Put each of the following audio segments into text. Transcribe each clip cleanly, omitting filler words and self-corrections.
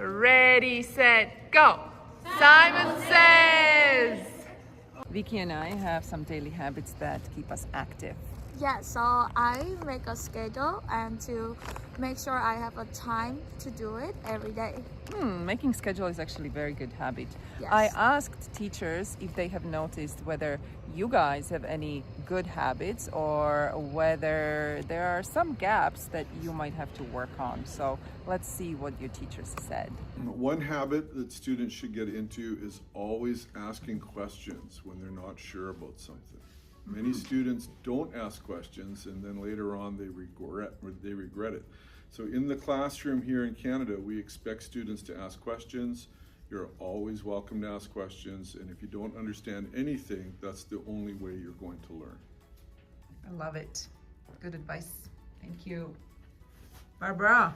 Ready, set, go! Simon says! Vicky and I have some daily habits that keep us active. Yeah, so I make a schedule and to make sure I have a time to do it every day. Making schedule is actually a very good habit. Yes. I asked teachers if they have noticed whether you guys have any good habits or whether there are some gaps that you might have to work on. So let's see what your teachers said. One habit that students should get into is always asking questions when they're not sure about something. Many students don't ask questions and then later on they regret it. So in the classroom here in Canada, we expect students to ask questions. You're always welcome to ask questions, and if you don't understand anything, that's the only way you're going to learn. I love it. Good advice. Thank you. Barbara.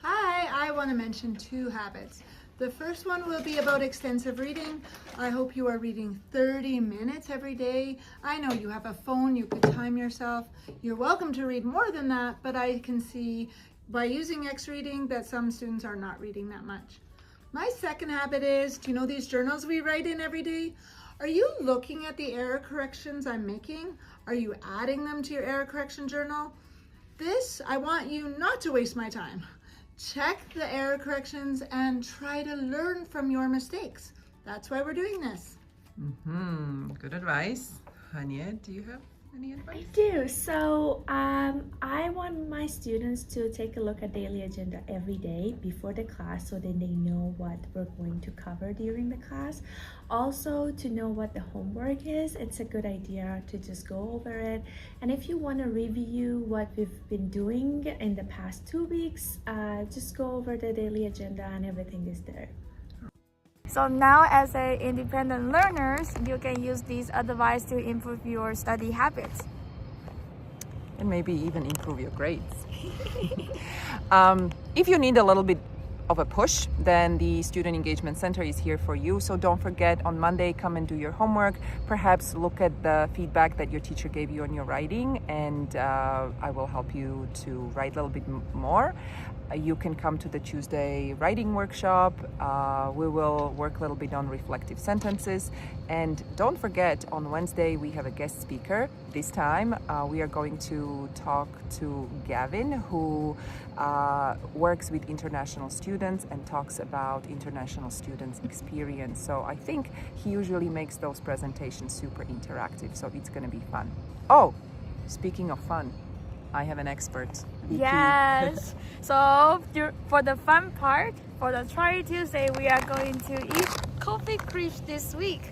Hi, I want to mention 2 habits. The first one will be about extensive reading. I hope you are reading 30 minutes every day. I know you have a phone, you could time yourself. You're welcome to read more than that, but I can see by using X reading that some students are not reading that much. My second habit is, do you know these journals we write in every day? Are you looking at the error corrections I'm making? Are you adding them to your error correction journal? This, I want you not to waste my time. Check the error corrections and try to learn from your mistakes. That's why we're doing this. Good advice. Hania, do you have any advice? I do. So I want my students to take a look at daily agenda every day before the class so then they know what we're going to cover during the class. Also to know what the homework is. It's a good idea to just go over it. And if you want to review what we've been doing in the past 2 weeks, just go over the daily agenda and everything is there. So now as a independent learners, you can use this advice to improve your study habits. And maybe even improve your grades. If you need a little bit of a push, then the Student Engagement Center is here for you. So don't forget, on Monday, come and do your homework. Perhaps look at the feedback that your teacher gave you on your writing, and I will help you to write a little bit more. You can come to the Tuesday writing workshop. We will work a little bit on reflective sentences. And don't forget, on Wednesday, we have a guest speaker. This time, we are going to talk to Gavin, who works with international students and talks about international students' experience. So I think he usually makes those presentations super interactive, so it's going to be fun. Oh, speaking of fun, I have an expert. Vicky. Yes. So for the fun part, for the Try Tuesday, we are going to eat coffee crisp this week.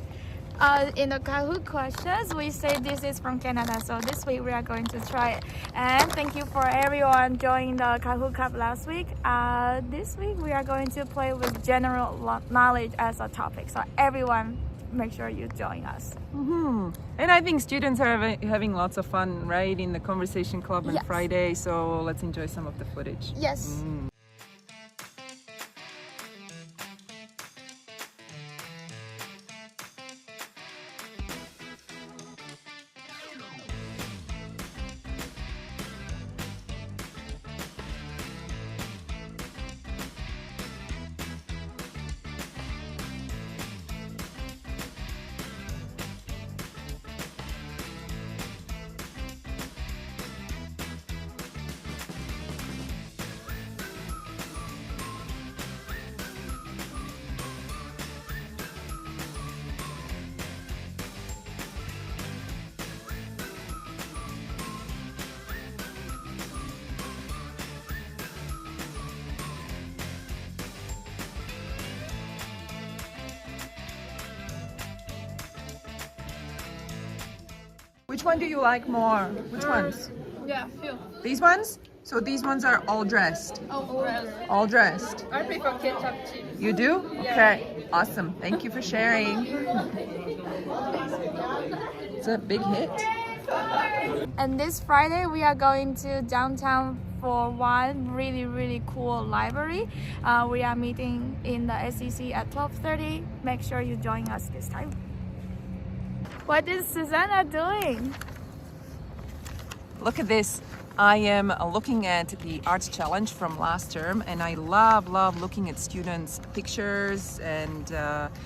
In the Kahoot questions, we say this is from Canada, so this week we are going to try it. And thank you for everyone joining the Kahoot Cup last week. This week we are going to play with general knowledge as a topic, so everyone make sure you join us. And I think students are having lots of fun, right, in the conversation club on Friday, so let's enjoy some of the footage. Yes. Which one do you like more? Which ones? Yeah, few. These ones? So these ones are all dressed. All dressed. I prefer ketchup chip. You do? Okay, awesome. Thank you for sharing. It's a big hit. And this Friday we are going to downtown for one really cool library. We are meeting in the SEC at 12:30. Make sure you join us this time. What is Susanna doing? Look at this. I am looking at the arts challenge from last term, and I love looking at students' pictures and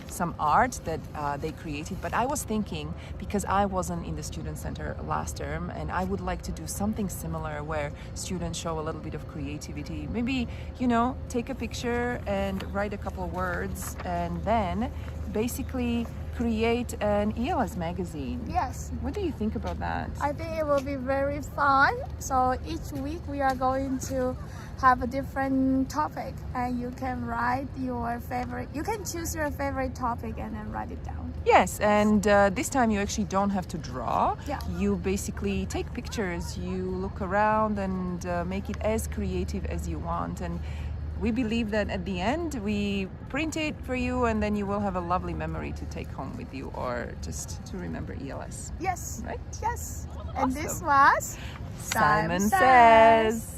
some art that they created. But I was thinking, because I wasn't in the student center last term, and I would like to do something similar where students show a little bit of creativity. Maybe, you know, take a picture and write a couple of words, and then basically create an ELS magazine. Yes. What do you think about that? I think it will be very fun. So each week we are going to have a different topic, and you can write your favorite. You can choose your favorite topic and then write it down. Yes, and this time you actually don't have to draw. Yeah. You basically take pictures, you look around and make it as creative as you want. And we believe that at the end we print it for you, and then you will have a lovely memory to take home with you, or just to remember ELS. Yes. Right? Yes. And this was Simon Says.